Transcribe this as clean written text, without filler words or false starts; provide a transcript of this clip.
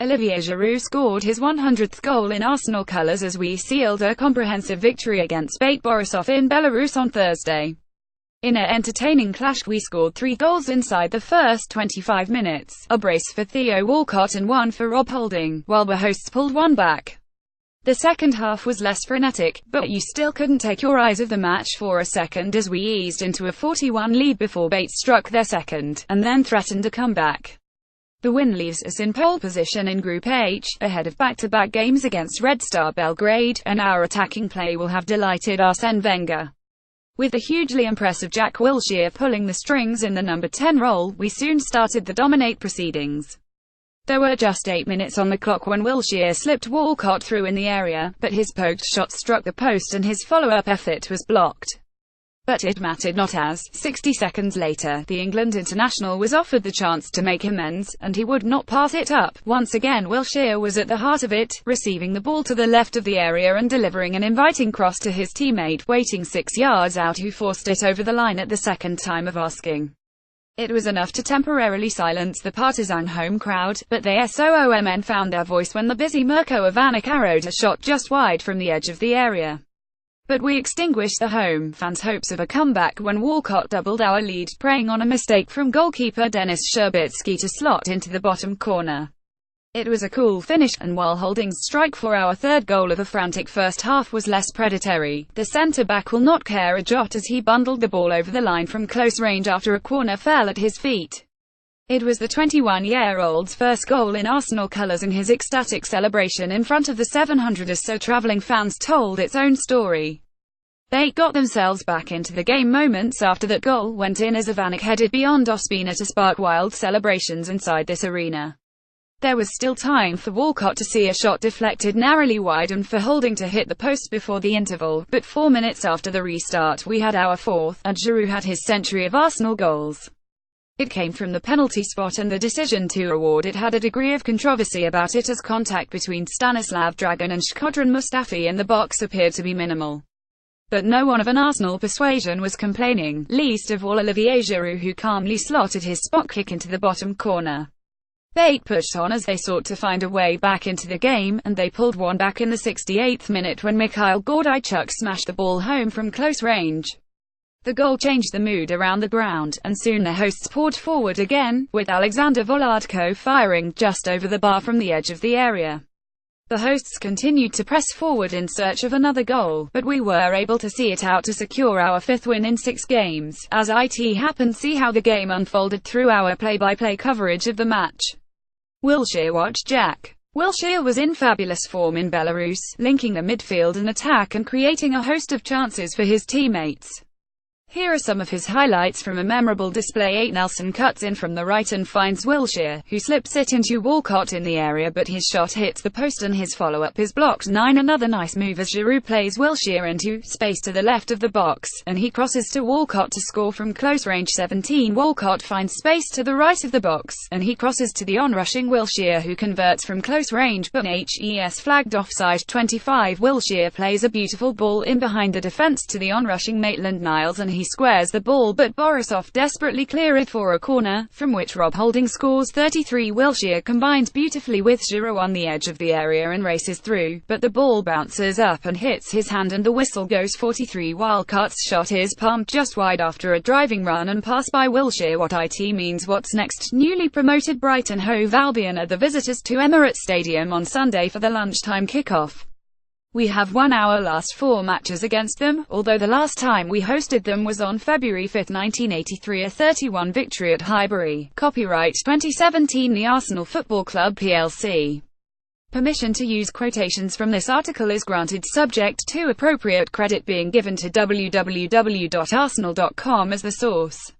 Olivier Giroud scored his 100th goal in Arsenal colours as we sealed a comprehensive victory against bate Borisov in Belarus on Thursday. In an entertaining clash, we scored 3 goals inside the first 25 minutes, a brace for Theo Walcott and one for Rob Holding, while the hosts pulled one back. The second half was less frenetic, but you still couldn't take your eyes off the match for a second as we eased into a 41 lead before bate struck their second, and then threatened a comeback. The win leaves us in pole position in Group H, ahead of back-to-back games against Red Star Belgrade, and our attacking play will have delighted Arsene Wenger. With the hugely impressive Jack Wilshere pulling the strings in the number 10 role, we soon started the dominate proceedings. There were just 8 minutes on the clock when Wilshere slipped Walcott through in the area, but his poked shot struck the post and his follow-up effort was blocked. But it mattered not as, 60 seconds later, the England international was offered the chance to make amends, and he would not pass it up. Once again Wilshere was at the heart of it, receiving the ball to the left of the area and delivering an inviting cross to his teammate waiting 6 yards out, who forced it over the line at the second time of asking. It was enough to temporarily silence the partisan home crowd, but the SOOMN found their voice when the busy Mirko Ivanic arrowed a shot just wide from the edge of the area. But we extinguished the home fans' hopes of a comeback when Walcott doubled our lead, preying on a mistake from goalkeeper Denis Sherbitsky to slot into the bottom corner. It was a cool finish, and while Holding's strike for our third goal of the frantic first half was less predatory, the centre-back will not care a jot as he bundled the ball over the line from close range after a corner fell at his feet. It was the 21-year-old's first goal in Arsenal colours, and his ecstatic celebration in front of the 700 or so travelling fans told its own story. They got themselves back into the game moments after that goal went in as Ivanic headed beyond Ospina to spark wild celebrations inside this arena. There was still time for Walcott to see a shot deflected narrowly wide and for Holding to hit the post before the interval, but 4 minutes after the restart we had our fourth, and Giroud had his century of Arsenal goals. It came from the penalty spot, and the decision to award it had a degree of controversy about it as contact between Stanislav Dragan and Shkodran Mustafi in the box appeared to be minimal. But no one of an Arsenal persuasion was complaining, least of all Olivier Giroud, who calmly slotted his spot kick into the bottom corner. Bate pushed on as they sought to find a way back into the game, and they pulled one back in the 68th minute when Mikhail Gordaychuk smashed the ball home from close range. The goal changed the mood around the ground, and soon the hosts poured forward again, with Alexander Voladko firing just over the bar from the edge of the area. The hosts continued to press forward in search of another goal, but we were able to see it out to secure our 5th win in 6 games. As it happened, see how the game unfolded through our play-by-play coverage of the match. Wilshere watched Jack. Wilshere was in fabulous form in Belarus, linking the midfield and attack and creating a host of chances for his teammates. Here are some of his highlights from a memorable display. 8 Nelson cuts in from the right and finds Wilshere, who slips it into Walcott in the area, but his shot hits the post and his follow-up is blocked. 9 Another nice move as Giroud plays Wilshere into space to the left of the box, and he crosses to Walcott to score from close range. 17 Walcott finds space to the right of the box, and he crosses to the onrushing Wilshere, who converts from close range but HES flagged offside. 25 Wilshere plays a beautiful ball in behind the defence to the onrushing Maitland-Niles, and he squares the ball, but Borisov desperately clears it for a corner, from which Rob Holding scores. 33 Wilshere combines beautifully with Giroud on the edge of the area and races through, but the ball bounces up and hits his hand and the whistle goes. 43 Walcott's shot is pumped just wide after a driving run and pass by Wilshere. What it means what's next. Newly promoted Brighton Hove Albion are the visitors to Emirates Stadium on Sunday for the lunchtime kickoff. We have won our last 4 matches against them, although the last time we hosted them was on February 5, 1983, a 3-1 victory at Highbury. Copyright 2017 The Arsenal Football Club plc. Permission to use quotations from this article is granted subject to appropriate credit being given to www.arsenal.com as the source.